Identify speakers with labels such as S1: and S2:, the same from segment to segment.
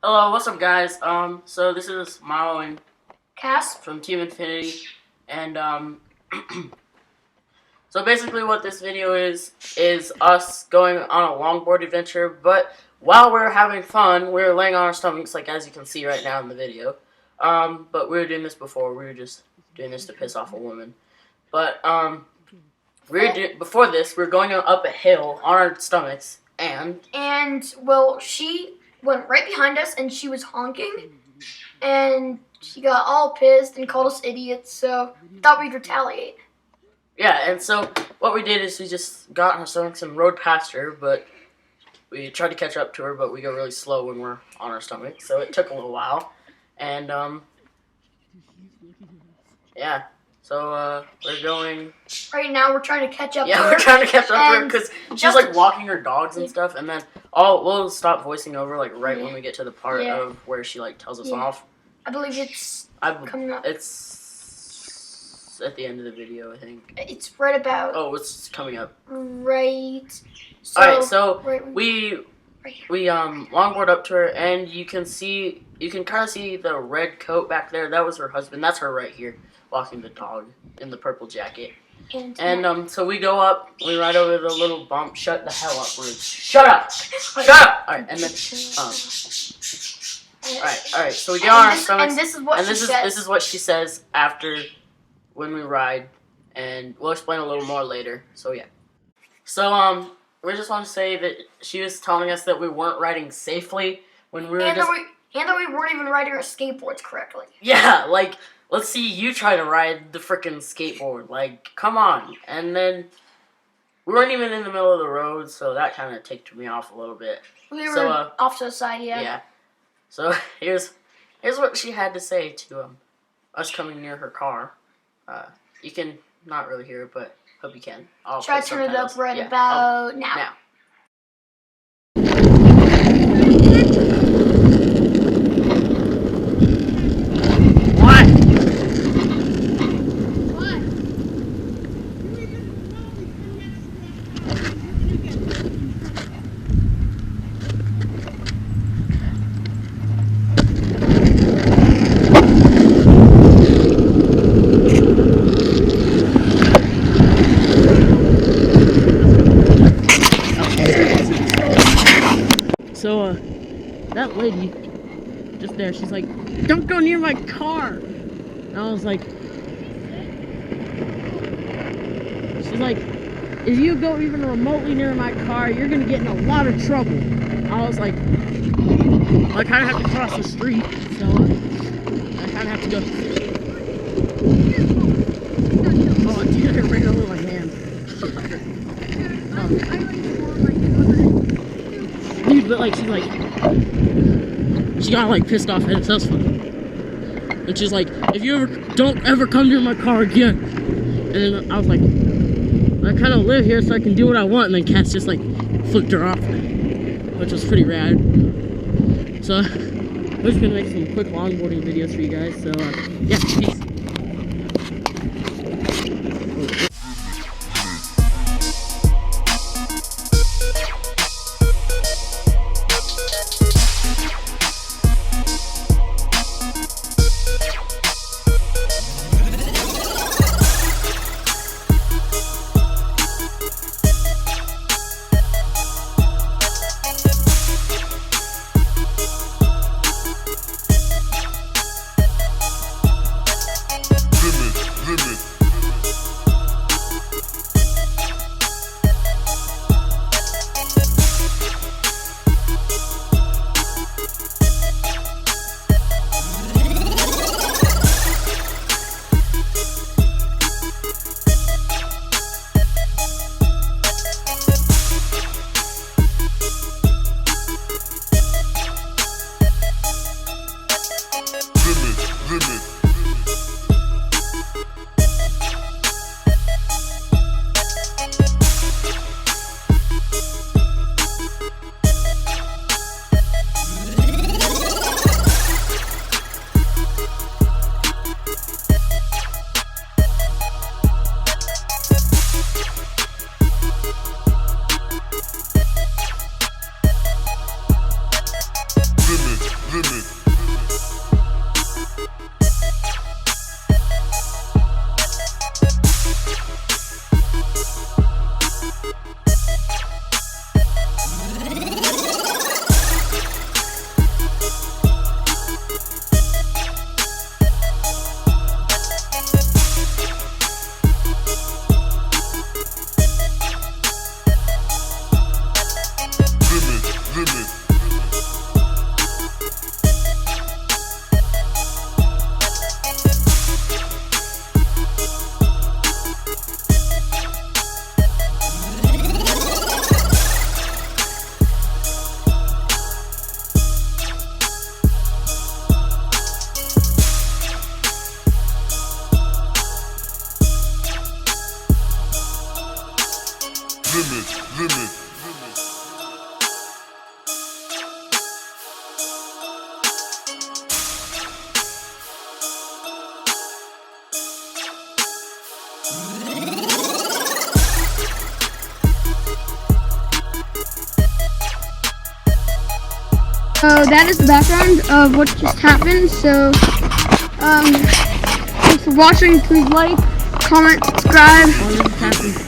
S1: Hello, what's up, guys? So this is Mao and
S2: Cass?
S1: from Team Infinity, and so basically what this video is us going on a longboard adventure, but while we're having fun, we're laying on our stomachs, like as you can see right now in the video. But we were doing this before. We were just doing this to piss off a woman. But before this, we were going up a hill on our stomachs, and
S2: well, she went right behind us and she was honking, and she got all pissed and called us idiots, so thought we'd retaliate.
S1: yeah, and so what we did is we just got on our stomachs and rode past her, but we tried to catch up to her, but we go really slow when we're on our stomach, so it took a little while. And yeah, so we're going.
S2: Right now we're trying to catch up to her.
S1: Yeah, we're trying to catch up to her because she's
S2: just
S1: like walking her dogs and stuff, and then we'll stop voicing over like right when we get to the part of where she like tells us off.
S2: I believe it's coming up.
S1: It's at the end of the video, I think.
S2: It's right about.
S1: Oh, it's coming up.
S2: Right.
S1: So, all right, so
S2: right,
S1: we longboard up to her, and you can kind of see the red coat back there. That was her husband. That's her right here, walking the dog in the purple jacket. And so we go up, we ride over the little bump. Shut the hell up, Ruth. Shut up! Shut up! All right, and then all right. So we get on our stomachs,
S2: and this is what
S1: this is what she says after when we ride, and we'll explain a little more later. So yeah. So we just want to say that she was telling us that we weren't riding safely when we were
S2: and that we weren't even riding our skateboards correctly.
S1: Yeah, like, let's see you try to ride the frickin' skateboard. Like, come on. And then we weren't even in the middle of the road, so that kind of ticked me off a little bit.
S2: We were off to the side, yeah.
S1: Yeah. So here's what she had to say to us coming near her car. You can not really hear it, but hope you can. I'll
S2: try to turn it up right about now.
S1: So, that lady just there, she's like, "Don't go near my car." And I was like, she's like, "If you go even remotely near my car, you're gonna get in a lot of trouble." I was like, I kind of have to cross the street, so I kind of have to go. Oh, dude, I ran over my hand. Dude, but like, she got like pissed off at us. That's funny. And she's like, don't ever come near my car again. And then I was like, I kind of live here so I can do what I want. And then Cass just like flipped her off, which was pretty rad. So we're just gonna make some quick longboarding videos for you guys. So yeah, peace.
S3: So that is the background of what just happened. So, thanks for watching. Please like, comment, subscribe.
S1: Oh, this is Cass's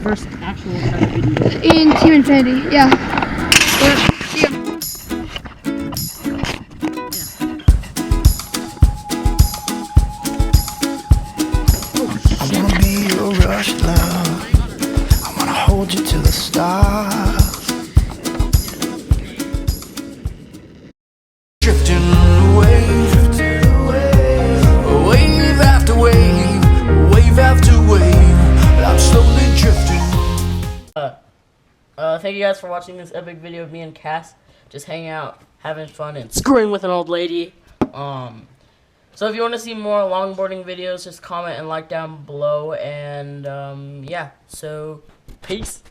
S1: first actual kind of video.
S3: In Team Infinity, yeah. See ya.
S4: I wanna be your rush love. I wanna hold you to the stars. Drifting away, wave after wave, wave after wave. I'm slowly drifting.
S1: Thank you guys for watching this epic video of me and Cass just hanging out, having fun, and screwing with an old lady. So if you want to see more longboarding videos, just comment and like down below, and yeah, so peace.